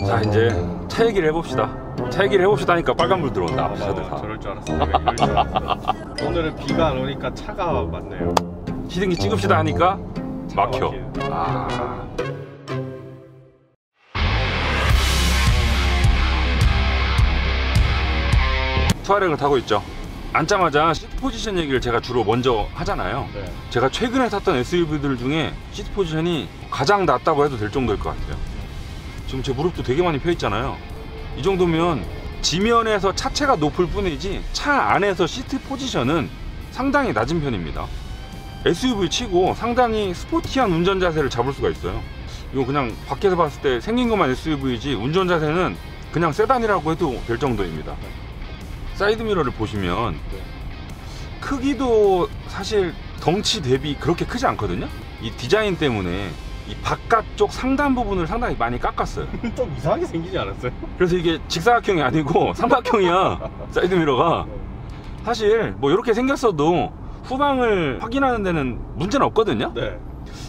자, 이제 차 얘기를 해봅시다. 차 얘기를 해봅시다 하니까 빨간불 들어온다. 앞차들 다. 저럴 줄 알았어. 이럴 줄 알았어. 오늘은 비가 안 오니까 차가 많네요. 시승기 찍읍시다 하니까 막혀. 아. 투아렉을 타고 있죠. 앉자마자 시트 포지션 얘기를 제가 주로 먼저 하잖아요. 네. 제가 최근에 탔던 SUV들 중에 시트 포지션이 가장 낮다고 해도 될 정도일 것 같아요. 지금 제 무릎도 되게 많이 펴 있잖아요. 이 정도면 지면에서 차체가 높을 뿐이지 차 안에서 시트 포지션은 상당히 낮은 편입니다. SUV 치고 상당히 스포티한 운전 자세를 잡을 수가 있어요. 이거 그냥 밖에서 봤을 때 생긴 것만 SUV지 운전 자세는 그냥 세단이라고 해도 될 정도입니다. 사이드미러를 보시면 크기도 사실 덩치 대비 그렇게 크지 않거든요. 이 디자인 때문에 이 바깥쪽 상단 부분을 상당히 많이 깎았어요. 좀 이상하게 생기지 않았어요? 그래서 이게 직사각형이 아니고 삼각형이야. 사이드미러가 사실 뭐 이렇게 생겼어도 후방을 확인하는 데는 문제는 없거든요. 네.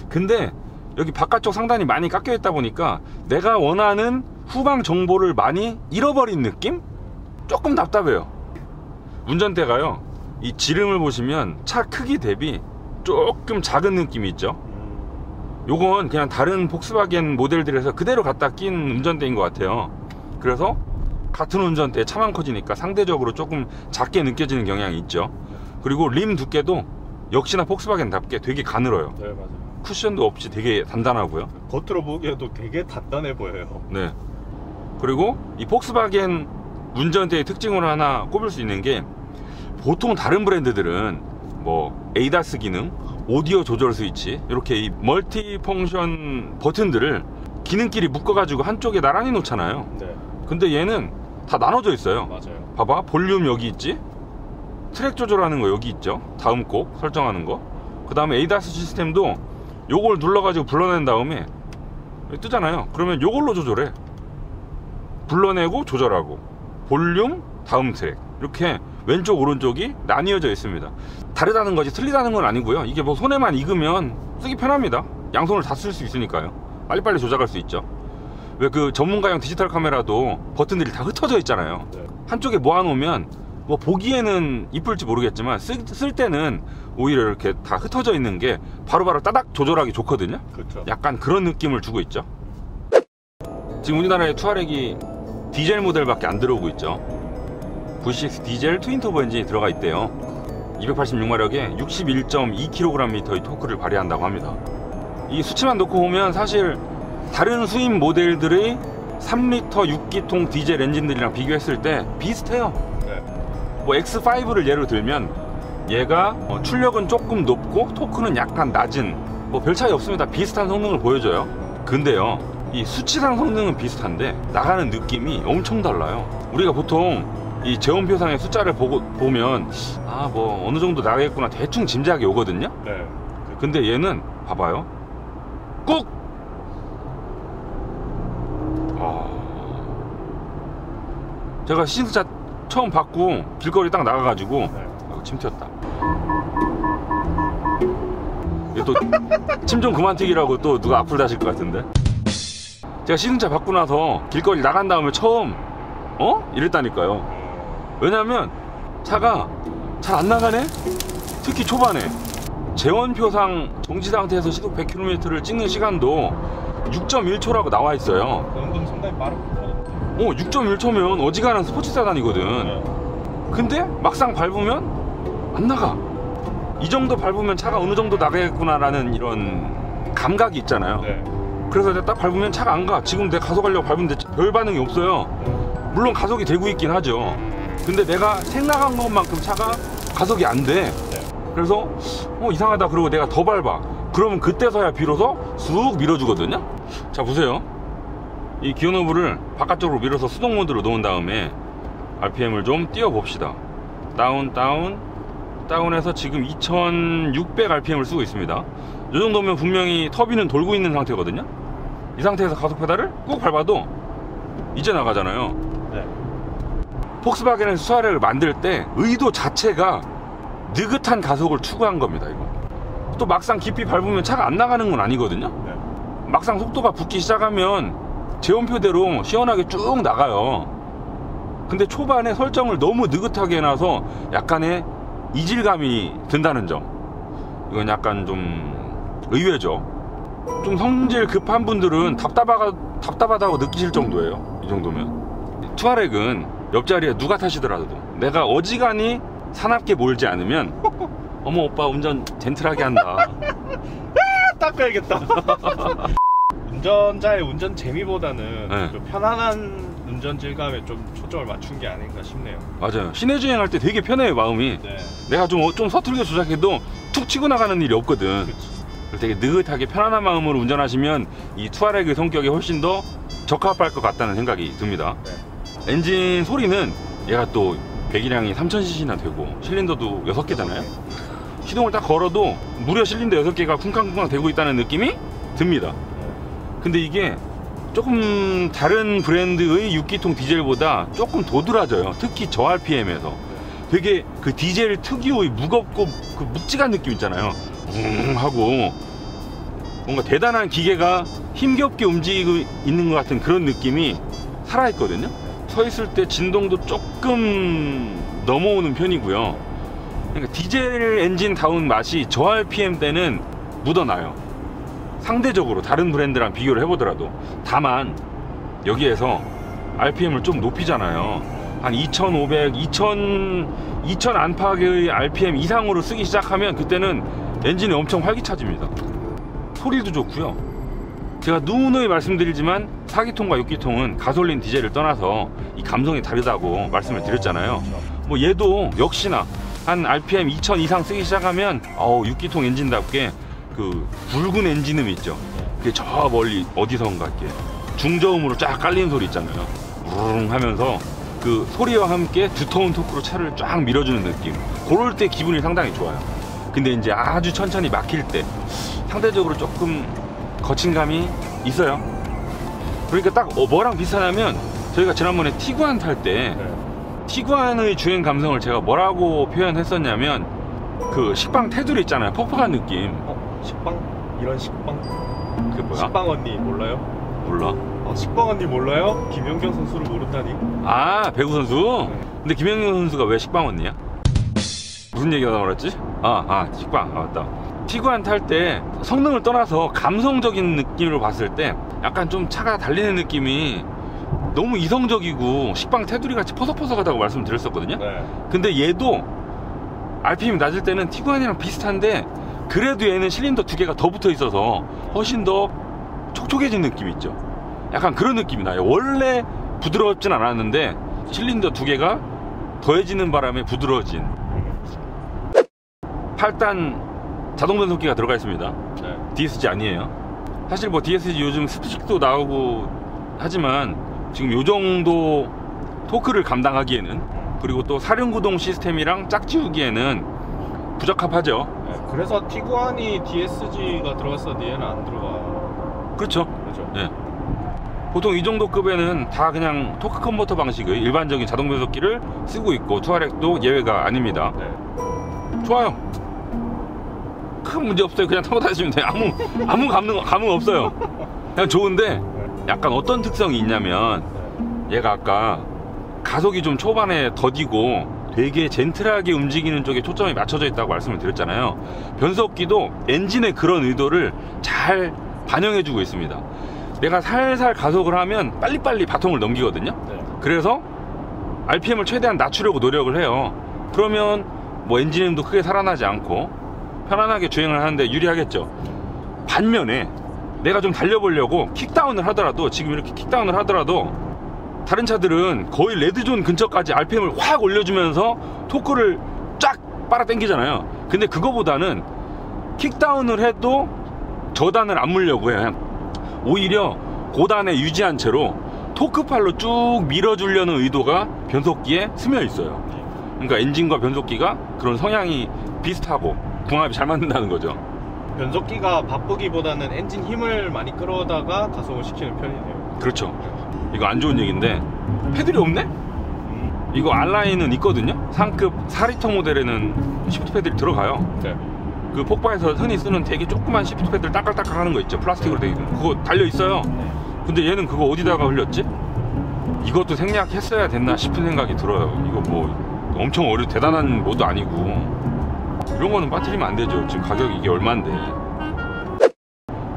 근데 여기 바깥쪽 상단이 많이 깎여 있다 보니까 내가 원하는 후방 정보를 많이 잃어버린 느낌? 조금 답답해요. 운전대가요, 이 지름을 보시면 차 크기 대비 조금 작은 느낌이 있죠. 요건 그냥 다른 폭스바겐 모델들에서 그대로 갖다 낀 운전대인 것 같아요. 그래서 같은 운전대에 차만 커지니까 상대적으로 조금 작게 느껴지는 경향이 있죠. 그리고 림 두께도 역시나 폭스바겐답게 되게 가늘어요. 네, 맞아요. 쿠션도 없이 되게 단단하고요. 겉으로 보기에도 되게 단단해 보여요. 네. 그리고 이 폭스바겐 운전대의 특징으로 하나 꼽을 수 있는 게, 보통 다른 브랜드들은 뭐 ADAS 기능, 오디오 조절 스위치, 이렇게 이 멀티 펑션 버튼들을 기능끼리 묶어가지고 한쪽에 나란히 놓잖아요. 네. 근데 얘는 다 나눠져 있어요. 맞아요. 봐봐, 볼륨 여기 있지, 트랙 조절하는 거 여기 있죠, 다음 곡 설정하는 거. 그 다음에 ADAS 시스템도 요걸 눌러가지고 불러낸 다음에 뜨잖아요. 그러면 요걸로 조절해. 불러내고 조절하고, 볼륨, 다음 트랙, 이렇게 왼쪽 오른쪽이 나뉘어져 있습니다. 다르다는 거지 틀리다는 건 아니고요. 이게 뭐 손에만 익으면 쓰기 편합니다. 양손을 다 쓸 수 있으니까요. 빨리빨리 조작할 수 있죠. 왜 그 전문가용 디지털 카메라도 버튼들이 다 흩어져 있잖아요. 네. 한쪽에 모아놓으면 뭐 보기에는 이쁠지 모르겠지만 쓸 때는 오히려 이렇게 다 흩어져 있는 게 바로바로 따닥 조절하기 좋거든요. 그렇죠. 약간 그런 느낌을 주고 있죠. 지금 우리나라에 투아렉이 디젤 모델밖에 안 들어오고 있죠. V6 디젤 트윈터보 엔진이 들어가 있대요. 286마력에 61.2kgm의 토크를 발휘한다고 합니다. 이 수치만 놓고 보면 사실 다른 수입 모델들의 3리터 6기통 디젤 엔진들이랑 비교했을 때 비슷해요. 네. 뭐 X5를 예로 들면 얘가 출력은 조금 높고 토크는 약간 낮은, 뭐 별 차이 없습니다. 비슷한 성능을 보여줘요. 근데요, 이 수치상 성능은 비슷한데 나가는 느낌이 엄청 달라요. 우리가 보통 이 제원표상의 숫자를 보면 아, 뭐 어느 정도 나가겠구나 대충 짐작이 오거든요. 네. 근데 얘는 봐봐요, 꾹! 제가 시승차 처음 받고 길거리 딱 나가가지고 네. 침 튀었다. 또 침 좀 그만 튀기라고 또 누가 악플 다실 것 같은데. 제가 시승차 받고 나서 길거리 나간 다음에 처음 이랬다니까요. 왜냐면 차가 잘 안 나가네. 특히 초반에 제원표상 정지 상태에서 시속 100km를 찍는 시간도 6.1초라고 나와 있어요. 연금 상당히 빠르고. 6.1초면 어지간한 스포츠 세단이거든. 근데 막상 밟으면 안 나가. 이 정도 밟으면 차가 어느 정도 나가겠구나라는 이런 감각이 있잖아요. 네. 그래서 내가 딱 밟으면 차가 안 가. 지금 내가 가속하려고 밟는데 별 반응이 없어요. 물론 가속이 되고 있긴 하죠. 근데 내가 생각한 것만큼 차가 가속이 안 돼. 그래서 이상하다 그러고 내가 더 밟아. 그러면 그때서야 비로소 쑥 밀어주거든요. 자, 보세요. 이 기어 노브를 바깥쪽으로 밀어서 수동 모드로 놓은 다음에 RPM을 좀 띄워 봅시다. 다운 다운 다운해서 지금 2600 RPM을 쓰고 있습니다. 이 정도면 분명히 터빈은 돌고 있는 상태거든요. 이 상태에서 가속 페달을 꾹 밟아도 이제 나가잖아요. 네. 폭스바겐에서 투아렉을 만들 때 의도 자체가 느긋한 가속을 추구한 겁니다. 이거 또 막상 깊이 밟으면 차가 안 나가는 건 아니거든요. 네. 막상 속도가 붙기 시작하면 제원표대로 시원하게 쭉 나가요. 근데 초반에 설정을 너무 느긋하게 해놔서 약간의 이질감이 든다는 점, 이건 약간 좀 의외죠. 좀 성질 급한 분들은 답답하다고 느끼실 정도예요. 이 정도면. 투아렉은 옆자리에 누가 타시더라도 내가 어지간히 사납게 몰지 않으면 어머 오빠 운전 젠틀하게 한다. 닦아야겠다. 운전자의 운전 재미보다는 네. 좀 편안한 운전 질감에 좀 초점을 맞춘 게 아닌가 싶네요. 맞아요. 시내 주행할 때 되게 편해요, 마음이. 네. 내가 좀 서툴게 조작해도 툭 치고 나가는 일이 없거든. 그치. 되게 느긋하게 편안한 마음으로 운전하시면 이 투아렉의 성격에 훨씬 더 적합할 것 같다는 생각이 듭니다. 네. 엔진 소리는 얘가 또 배기량이 3000cc나 되고 실린더도 6개잖아요. 시동을 딱 걸어도 무려 실린더 6개가 쿵쾅쿵쾅 되고 있다는 느낌이 듭니다. 근데 이게 조금 다른 브랜드의 6기통 디젤보다 조금 도드라져요. 특히 저 RPM에서 되게 그 디젤 특유의 무겁고 그 묵직한 느낌 있잖아요. 하고 뭔가 대단한 기계가 힘겹게 움직이고 있는 것 같은 그런 느낌이 살아있거든요. 서 있을 때 진동도 조금 넘어오는 편이고요. 그러니까 디젤 엔진다운 맛이 저 RPM 때는 묻어나요. 상대적으로 다른 브랜드랑 비교를 해보더라도. 다만 여기에서 RPM을 좀 높이잖아요. 한 2500, 2000 안팎의 RPM 이상으로 쓰기 시작하면 그때는 엔진이 엄청 활기차집니다. 소리도 좋고요. 제가 누누이 말씀드리지만 4기통과 6기통은 가솔린 디젤을 떠나서 이 감성이 다르다고 말씀을 드렸잖아요. 뭐 얘도 역시나 한 RPM 2000 이상 쓰기 시작하면 6기통 엔진답게 그 굵은 엔진음 있죠. 그게 저 멀리 어디선가 이렇게 중저음으로 쫙 깔리는 소리 있잖아요. 우릉 하면서 그 소리와 함께 두터운 토크로 차를 쫙 밀어주는 느낌. 그럴 때 기분이 상당히 좋아요. 근데 이제 아주 천천히 막힐 때 상대적으로 조금 거친감이 있어요. 그러니까 딱 뭐랑 비슷하냐면 저희가 지난번에 티구안 탈 때 티구안의 주행 감성을 제가 뭐라고 표현했었냐면 그 식빵 테두리 있잖아요. 퍽퍽한 느낌. 식빵? 이런 식빵? 그게 뭐야? 식빵 언니 몰라요? 몰라. 식빵 언니 몰라요? 김연경 선수를 모른다니? 아, 배구 선수? 근데 김연경 선수가 왜 식빵 언니야? 무슨 얘기하다 말았지? 식빵. 맞다. 티구안 탈 때 성능을 떠나서 감성적인 느낌으로 봤을 때 약간 좀 차가 달리는 느낌이 너무 이성적이고 식빵 테두리 같이 퍼석퍼석하다고 말씀드렸었거든요. 네. 근데 얘도 RPM이 낮을 때는 티구안이랑 비슷한데 그래도 얘는 실린더 2개가 더 붙어 있어서 훨씬 더 촉촉해진 느낌이 있죠. 약간 그런 느낌이 나요. 원래 부드럽진 않았는데 실린더 2개가 더해지는 바람에 부드러워진 8단 자동 변속기가 들어가 있습니다. 네. DSG 아니에요. 사실 뭐 DSG 요즘 스프식도 나오고 하지만 지금 요 정도 토크를 감당하기에는, 그리고 또 사륜구동 시스템이랑 짝지우기에는 부적합하죠. 네. 그래서 티구안이 DSG가 들어갔었는데 얘는 안 들어가. 그렇죠. 그렇죠. 예. 보통 이 정도 급에는 다 그냥 토크 컨버터 방식의 일반적인 자동 변속기를 쓰고 있고 투아렉도 예외가 아닙니다. 네. 좋아요. 큰 문제 없어요. 그냥 타고 다니시면 돼요. 아무 감흥 없어요. 그냥 좋은데 약간 어떤 특성이 있냐면 얘가 아까 가속이 좀 초반에 더디고 되게 젠틀하게 움직이는 쪽에 초점이 맞춰져 있다고 말씀을 드렸잖아요. 변속기도 엔진의 그런 의도를 잘 반영해주고 있습니다. 내가 살살 가속을 하면 빨리빨리 바통을 넘기거든요. 네. 그래서 RPM을 최대한 낮추려고 노력을 해요. 그러면 뭐 엔진음도 크게 살아나지 않고 편안하게 주행을 하는데 유리하겠죠. 반면에 내가 좀 달려보려고 킥다운을 하더라도, 지금 이렇게 킥다운을 하더라도 다른 차들은 거의 레드존 근처까지 RPM을 확 올려주면서 토크를 쫙 빨아당기잖아요. 근데 그거보다는 킥다운을 해도 저단을 안 물려고 해요. 그냥 오히려 고단에 유지한 채로 토크팔로 쭉 밀어주려는 의도가 변속기에 스며 있어요. 그러니까 엔진과 변속기가 그런 성향이 비슷하고 궁합이 잘 맞는다는 거죠. 변속기가 바쁘기보다는 엔진 힘을 많이 끌어다가 가속을 시키는 편이네요. 그렇죠. 이거 안 좋은 얘기인데 패들이 없네? 이거 R라인은 있거든요. 상급 4리터 모델에는 시프트 패들이 들어가요. 네. 그 폭바에서 흔히 쓰는 되게 조그만 시프트 패들 딸깍딸깍 하는 거 있죠. 플라스틱으로 되어 있는 그거 달려 있어요. 근데 얘는 그거 어디다가 흘렸지? 이것도 생략했어야 됐나 싶은 생각이 들어요. 이거 뭐 엄청 대단한 모드 아니고 이런 거는 빠뜨리면 안 되죠. 지금 가격이 이게 얼만데.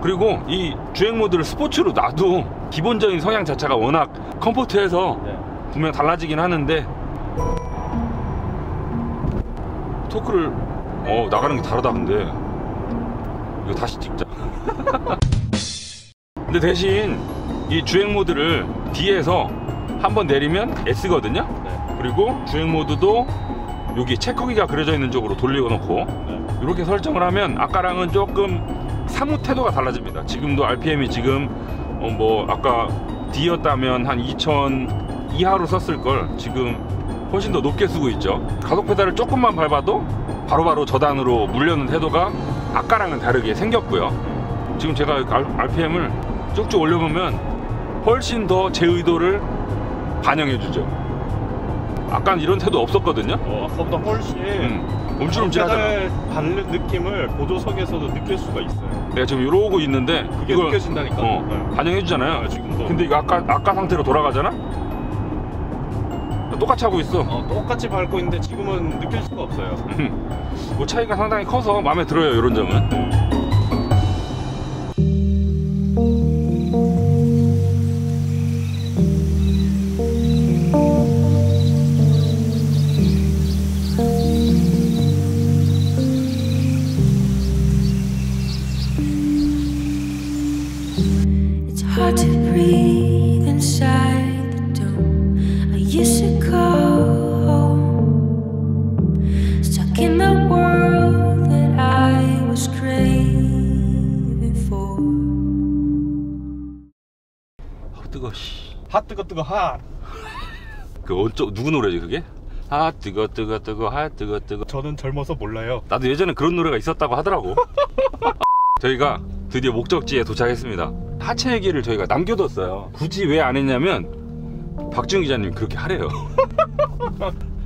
그리고 이 주행 모드를 스포츠로 놔도 기본적인 성향 자체가 워낙 컴포트해서 네. 분명 달라지긴 하는데 토크를 나가는 게 다르다. 근데 이거 다시 찍자. 근데 대신 이 주행 모드를 D에서 한번 내리면 S거든요. 네. 그리고 주행 모드도 여기 체커기가 그려져 있는 쪽으로 돌려놓고 네. 이렇게 설정을 하면 아까랑은 조금 사무 태도가 달라집니다. 지금도 RPM이 지금 뭐 아까 D였다면 한 2000 이하로 썼을 걸 지금 훨씬 더 높게 쓰고 있죠. 가속 페달을 조금만 밟아도 바로바로 저단으로 물려는 태도가 아까랑은 다르게 생겼고요. 지금 제가 RPM을 쭉쭉 올려보면 훨씬 더 제 의도를 반영해주죠. 아까는 이런 태도 없었거든요. 아까보다 훨씬 움찔움찔하잖아. 페달 밟는 느낌을 보조석에서도 느낄 수가 있어요. 내가 지금 이러고 있는데 그게 이걸 느껴진다니까. 네. 반영해주잖아요. 네, 지금도. 근데 이거 아까 상태로 돌아가잖아? 똑같이 하고 있어. 똑같이 밟고 있는데 지금은 느낄 수가 없어요. 뭐 차이가 상당히 커서 마음에 들어요. 이런 점은. It's hard to breathe inside the dome. I used to call home, stuck in the world that I was craving for. 뜨거. 씨. 핫 뜨거 핫. 그 어쩌 누구 노래지 그게? 아 뜨거 하 뜨거. 저는 젊어서 몰라요. 나도 예전에 그런 노래가 있었다고 하더라고. 저희가 드디어 목적지에 도착했습니다. 하체 얘기를 저희가 남겨뒀어요. 굳이 왜 안 했냐면 박지훈 기자님 그렇게 하래요.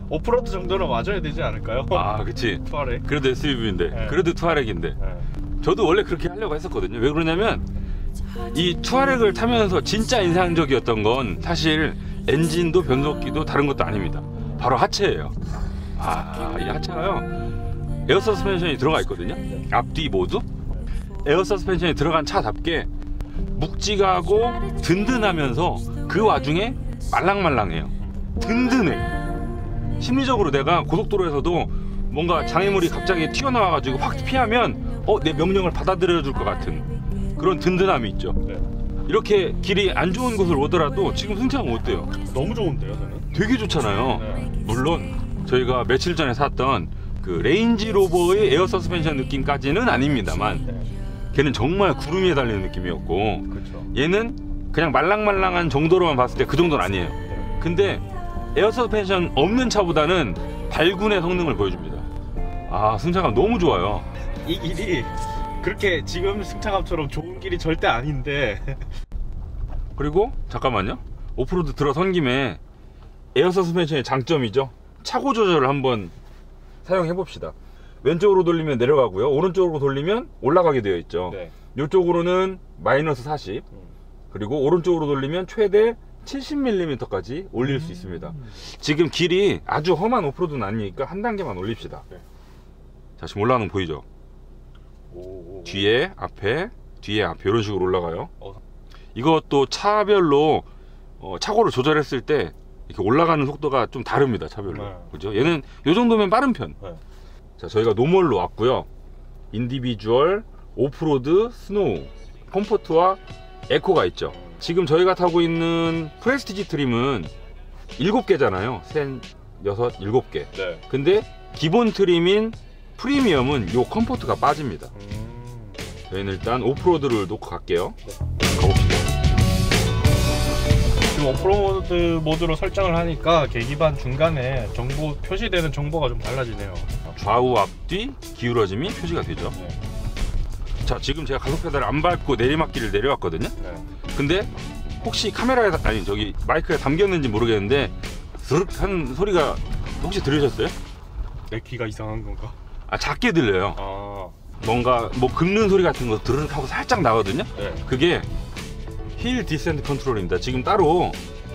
오프로드 정도는 와줘야 되지 않을까요? 아 그치. 투아렉. 그래도 SUV인데 네. 그래도 투아렉인데 네. 저도 원래 그렇게 하려고 했었거든요. 왜 그러냐면 이 투아렉을 타면서 진짜 인상적이었던 건 사실 엔진도 변속기도 다른 것도 아닙니다. 바로 하체예요. 이 하체가요 에어 서스펜션이 들어가 있거든요. 앞뒤 모두 에어 서스펜션이 들어간 차답게 묵직하고 든든하면서 그 와중에 말랑말랑해요. 든든해. 심리적으로 내가 고속도로에서도 뭔가 장애물이 갑자기 튀어나와가지고 확 피하면 내 명령을 받아들여 줄 것 같은 그런 든든함이 있죠. 네. 이렇게 길이 안 좋은 곳을 오더라도 지금 승차감 어때요? 너무 좋은데요, 저는? 되게 좋잖아요. 네. 물론 저희가 며칠 전에 샀던 그 레인지로버의 에어 서스펜션 느낌까지는 아닙니다만 네. 걔는 정말 구름 위에 달리는 느낌이었고 그렇죠. 얘는 그냥 말랑말랑한 정도로만 봤을 때 그 정도는 아니에요. 네. 근데 에어 서스펜션 없는 차보다는 발군의 성능을 보여줍니다. 승차감 너무 좋아요. 이 길이 그렇게 지금 승차감처럼 좋은 길이 절대 아닌데. 그리고 잠깐만요. 오프로드 들어선 김에 에어 서스펜션의 장점이죠. 차고 조절을 한번 사용해 봅시다. 왼쪽으로 돌리면 내려가고요. 오른쪽으로 돌리면 올라가게 되어 있죠. 네. 이쪽으로는 마이너스 40 그리고 오른쪽으로 돌리면 최대 70mm까지 올릴 수 있습니다. 지금 길이 아주 험한 오프로드는 아니니까 한 단계만 올립시다. 네. 자, 지금 올라가는 거 보이죠? 뒤에 앞에 이런 식으로 올라가요. 이것도 차별로 차고를 조절했을 때 이렇게 올라가는 속도가 좀 다릅니다. 차별로. 네. 그죠? 얘는 요 정도면 빠른 편. 네. 자, 저희가 노멀로 왔고요. 인디비주얼, 오프로드, 스노우, 컴포트와 에코가 있죠. 지금 저희가 타고 있는 프레스티지 트림은 7개잖아요. 셋, 6, 7개. 네. 근데 기본 트림인 프리미엄은 요 컴포트가 빠집니다. 저희는 일단 오프로드를 놓고 갈게요. 가봅시다. 지금 오프로드 모드로 설정을 하니까 계기판 중간에 정보 표시되는 정보가 좀 달라지네요. 좌우 앞뒤 기울어짐이 표시가 되죠. 네. 자, 지금 제가 가속 페달을 안 밟고 내리막길을 내려왔거든요. 네. 근데 혹시 카메라에 저기 마이크에 담겼는지 모르겠는데 스르륵 하는 소리가 혹시 들으셨어요? 내 귀가 이상한 건가? 작게 들려요. 뭔가 뭐 긁는 소리 같은 거 드르륵 하고 살짝 나거든요. 네. 그게 힐 디센트 컨트롤입니다. 지금 따로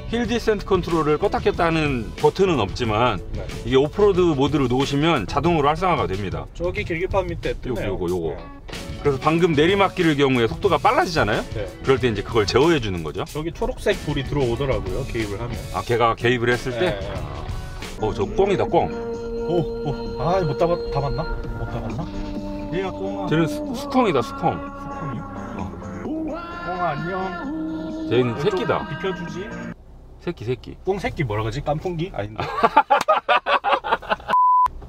힐 디센트 컨트롤을 껐다 켰다 하는 버튼은 없지만 네. 이게 오프로드 모드로 놓으시면 자동으로 활성화가 됩니다. 저기 계기판 밑에 뜨네요. 요거. 그래서 방금 내리막길의 경우에 속도가 빨라지잖아요. 네. 그럴 때 이제 그걸 제어해 주는 거죠. 저기 초록색 불이 들어오더라고요. 개입을 하면. 아, 걔가 개입을 했을 때? 네. 저 꽁이다, 꽁. 아, 못 담았나? 못 담았나? 얘가 꽁아. 쟤는 수컹이다, 수컹. 수콩이요? 꽁아 안녕. 쟤는 새끼다. 비켜주지. 새끼. 꽁 새끼 뭐라 그러지? 깐풍기? 아닌데.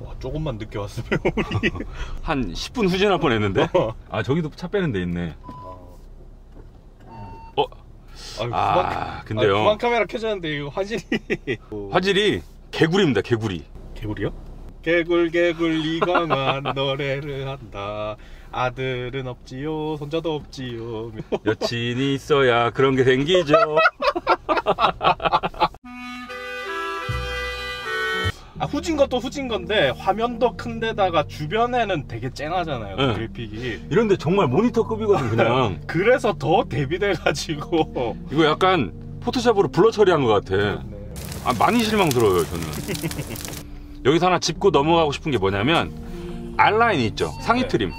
와, 조금만 늦게 왔으면 우리. 한 10분 후진할 뻔했는데. 아, 저기도 차 빼는 데 있네. 아유, 근데요. 후방 카메라 켜졌는데 이거 화질이. 화질이 개구리입니다, 개구리. 개구리요? 개굴 이광한 노래를 한다. 아들은 없지요, 손자도 없지요. 여친이 있어야 그런 게 생기죠. 후진 것도 후진 건데 화면도 큰데다가 주변에는 되게 쨍하잖아요. 네. 그래픽이. 이런데 정말 모니터급이거든, 그냥. 그래서 더 대비돼가지고. 이거 약간 포토샵으로 블러 처리한 것 같아. 네. 아, 많이 실망스러워요, 저는. 여기서 하나 짚고 넘어가고 싶은 게 뭐냐면 R라인 있죠, 상위 네. 트림. 네.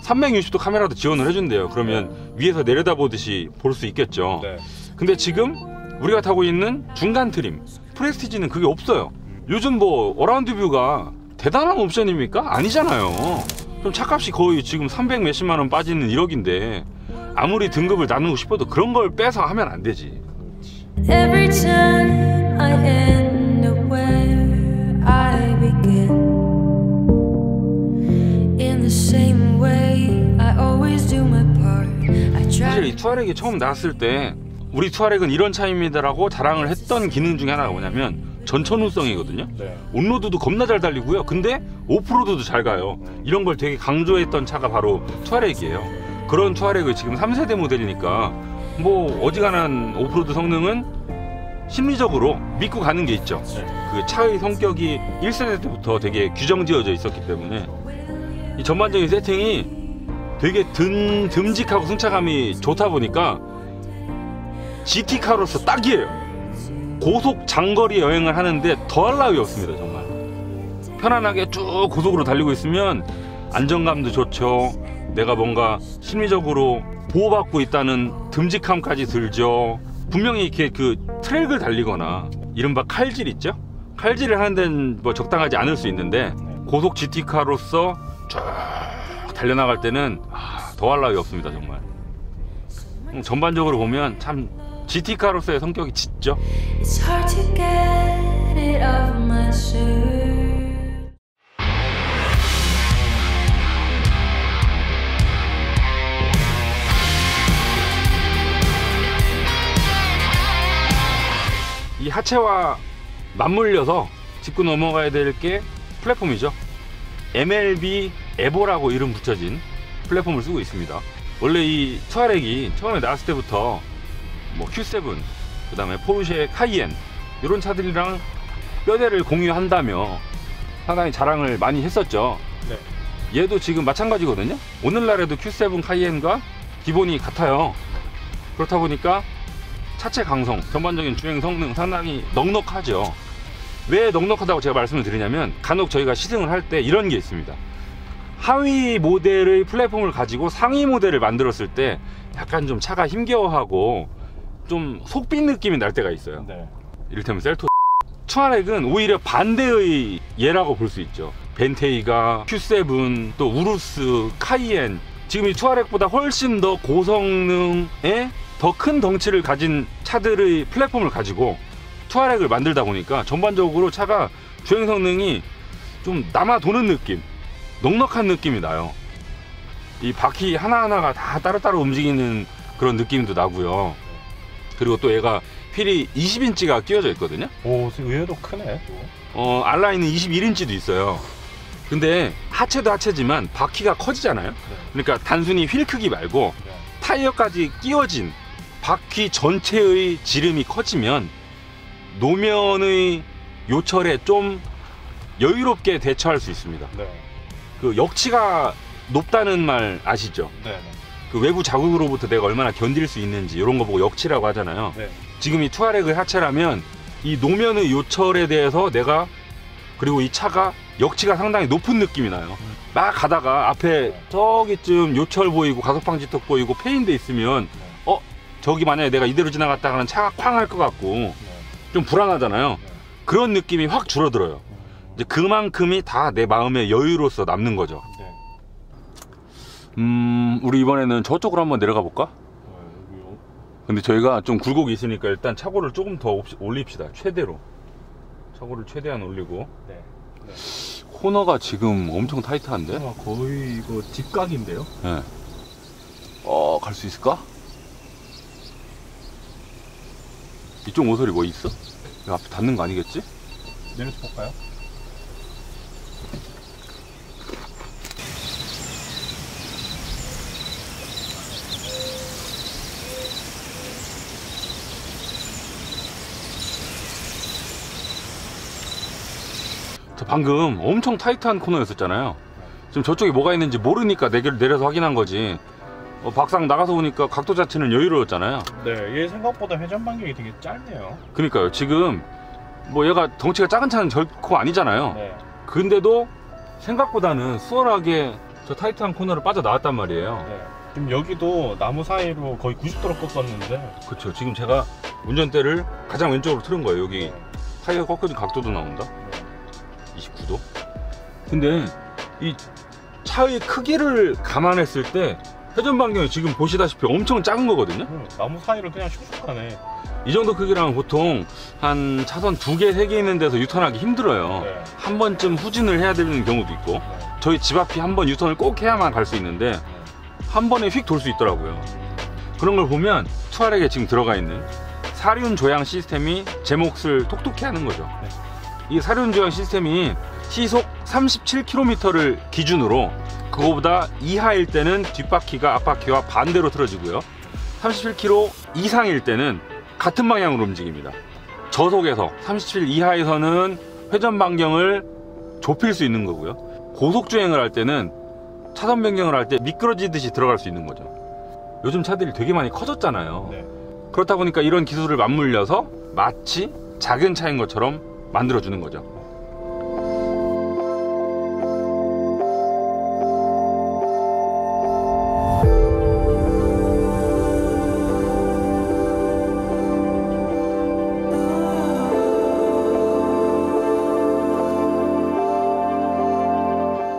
360도 카메라도 지원을 해준대요. 그러면 위에서 내려다보듯이 볼 수 있겠죠. 네. 근데 지금 우리가 타고 있는 중간 트림 프레스티지는 그게 없어요. 요즘 뭐 어라운드 뷰가 대단한 옵션입니까? 아니잖아요. 그럼 차값이 거의 지금 300 몇십만 원 빠지는 1억인데 아무리 등급을 나누고 싶어도 그런 걸 빼서 하면 안 되지. Every time I end up where I begin, in the same way I always do my part. I 사실 try. 이 투아렉이 처음 나왔을 때 우리 투아렉은 이런 차입니다라고 자랑을 했던 기능 중에 하나가 뭐냐면 전천후성이거든요. 네. 온로드도 겁나 잘 달리고요. 근데 오프로드도 잘 가요. 이런 걸 되게 강조했던 차가 바로 투아렉이에요. 그런 투아렉을 지금 3세대 모델이니까 뭐 어지간한 오프로드 성능은 심리적으로 믿고 가는 게 있죠. 네. 그 차의 성격이 1세대 때부터 되게 규정지어져 있었기 때문에 이 전반적인 세팅이 되게 듬직하고 승차감이 좋다 보니까 GT카로서 딱이에요. 고속 장거리 여행을 하는데 더할 나위 없습니다. 정말 편안하게 쭉 고속으로 달리고 있으면 안정감도 좋죠. 내가 뭔가 심리적으로 보호받고 있다는 듬직함까지 들죠. 분명히 이렇게 그 트랙을 달리거나 이른바 칼질 있죠? 칼질을 하는 데는 뭐 적당하지 않을 수 있는데 고속 GT카로서 쭉 달려나갈 때는 더할 나위 없습니다. 정말 전반적으로 보면 참 GT카로서의 성격이 짙죠. It's hard to get it off my shirt. 이 하체와 맞물려서 짚고 넘어가야 될 게 플랫폼이죠. MLB 에보라고 이름 붙여진 플랫폼을 쓰고 있습니다. 원래 이 투아렉이 처음에 나왔을 때부터 뭐 Q7, 그 다음에 포르쉐 카이엔 이런 차들이랑 뼈대를 공유한다며 상당히 자랑을 많이 했었죠. 네. 얘도 지금 마찬가지거든요. 오늘날에도 Q7 카이엔과 기본이 같아요. 그렇다 보니까 차체 강성, 전반적인 주행 성능 상당히 넉넉하죠. 왜 넉넉하다고 제가 말씀을 드리냐면 간혹 저희가 시승을 할 때 이런 게 있습니다. 하위 모델의 플랫폼을 가지고 상위 모델을 만들었을 때 약간 좀 차가 힘겨워하고 좀 속빈 느낌이 날 때가 있어요. 네. 이를테면 셀토. 투아렉은 오히려 반대의 예라고 볼 수 있죠. 벤테이가 Q7, 또 우루스, 카이엔, 지금 이 투아렉보다 훨씬 더 고성능의 더 큰 덩치를 가진 차들의 플랫폼을 가지고 투아렉을 만들다 보니까 전반적으로 차가 주행 성능이 좀 남아 도는 느낌, 넉넉한 느낌이 나요. 이 바퀴 하나하나가 다 따로따로 움직이는 그런 느낌도 나고요. 그리고 또 얘가 휠이 20인치가 끼워져 있거든요. 오, 의외로 크네. R라인은 21인치도 있어요. 근데 하체도 하체지만 바퀴가 커지잖아요. 그러니까 단순히 휠 크기 말고 네. 타이어까지 끼워진 바퀴 전체의 지름이 커지면 노면의 요철에 좀 여유롭게 대처할 수 있습니다. 네. 그 역치가 높다는 말 아시죠? 네. 그 외부 자극으로부터 내가 얼마나 견딜 수 있는지 이런 거 보고 역치라고 하잖아요. 네. 지금 이 투아렉을 하체라면 이 노면의 요철에 대해서 내가 그리고 이 차가 역치가 상당히 높은 느낌이 나요. 막 가다가 앞에 저기쯤 요철 보이고 가속방지턱 보이고 페인돼 있으면 저기 만약에 내가 이대로 지나갔다가는 차가 쾅 할 것 같고 좀 불안하잖아요. 그런 느낌이 확 줄어들어요. 이제 그만큼이 다 내 마음의 여유로서 남는 거죠. 우리 이번에는 저쪽으로 한번 내려가 볼까? 근데 저희가 좀 굴곡이 있으니까 일단 차고를 조금 더 올립시다. 최대로 차고를 최대한 올리고. 코너가 지금 엄청 타이트한데? 거의 이거 뒷각인데요? 네. 갈 수 있을까? 이쪽 모서리 뭐 있어? 여기 앞에 닿는 거 아니겠지? 내려서 볼까요? 저 방금 엄청 타이트한 코너였었잖아요. 지금 저쪽에 뭐가 있는지 모르니까 내려서 확인한 거지. 막상 나가서 보니까 각도 자체는 여유로웠잖아요. 네, 얘 생각보다 회전 반경이 되게 짧네요. 그러니까요. 지금 뭐 얘가 덩치가 작은 차는 결코 아니잖아요. 네. 근데도 생각보다는 수월하게 저 타이트한 코너를 빠져나왔단 말이에요. 네. 지금 여기도 나무 사이로 거의 90도로 꺾었는데. 그렇죠. 지금 제가 운전대를 가장 왼쪽으로 틀은 거예요. 여기 타이어 꺾여진 각도도 나온다. 29도. 근데 이 차의 크기를 감안했을 때 회전 반경이 지금 보시다시피 엄청 작은 거거든요. 나무 사이를 그냥 슉슉 가네. 이 정도 크기라면 보통 한 차선 2개, 3개 있는 데서 유턴하기 힘들어요. 네. 한 번쯤 후진을 해야 되는 경우도 있고. 네. 저희 집 앞이 한 번 유턴을 꼭 해야만 갈 수 있는데 한 번에 휙 돌 수 있더라고요. 그런 걸 보면 투아렉에 지금 들어가 있는 사륜 조향 시스템이 제 몫을 톡톡히 하는 거죠. 네. 이 사륜 조향 시스템이 시속 37km를 기준으로 그거보다 이하일 때는 뒷바퀴가 앞바퀴와 반대로 틀어지고요. 37km 이상일 때는 같은 방향으로 움직입니다. 저속에서 37 이하에서는 회전 반경을 좁힐 수 있는 거고요. 고속 주행을 할 때는 차선 변경을 할 때 미끄러지듯이 들어갈 수 있는 거죠. 요즘 차들이 되게 많이 커졌잖아요. 네. 그렇다 보니까 이런 기술을 맞물려서 마치 작은 차인 것처럼 만들어주는 거죠.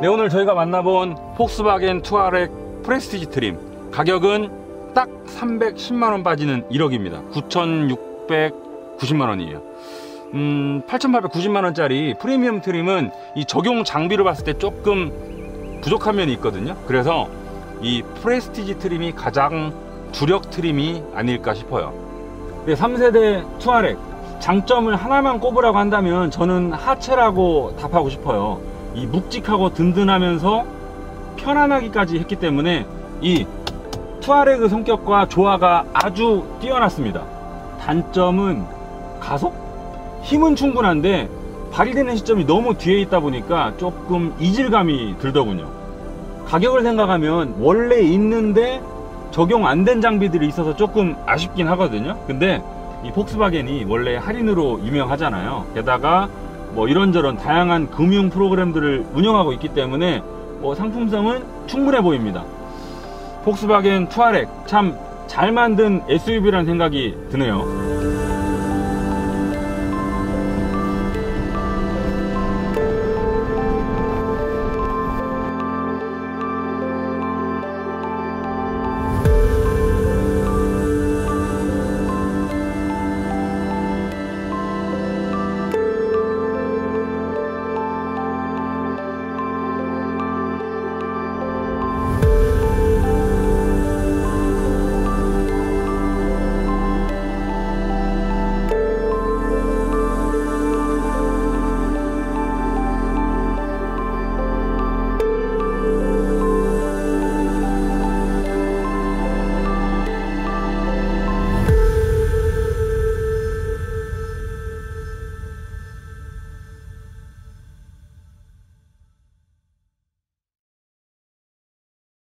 네, 오늘 저희가 만나본 폭스바겐 투아렉 프레스티지 트림 가격은 딱 310만원 빠지는 1억입니다 9,690만원이에요 8,890만원짜리 프리미엄 트림은 이 적용 장비를 봤을 때 조금 부족한 면이 있거든요. 그래서 이 프레스티지 트림이 가장 주력 트림이 아닐까 싶어요. 네, 3세대 투아렉 장점을 하나만 꼽으라고 한다면 저는 하체라고 답하고 싶어요. 이 묵직하고 든든하면서 편안하기까지 했기 때문에 이 투아렉의 성격과 조화가 아주 뛰어났습니다. 단점은 가속? 힘은 충분한데 발휘되는 시점이 너무 뒤에 있다 보니까 조금 이질감이 들더군요. 가격을 생각하면 원래 있는데 적용 안 된 장비들이 있어서 조금 아쉽긴 하거든요. 근데 이 폭스바겐이 원래 할인으로 유명하잖아요. 게다가 뭐 이런저런 다양한 금융 프로그램들을 운영하고 있기 때문에 뭐 상품성은 충분해 보입니다. 폭스바겐 투아렉 참 잘 만든 SUV라는 생각이 드네요.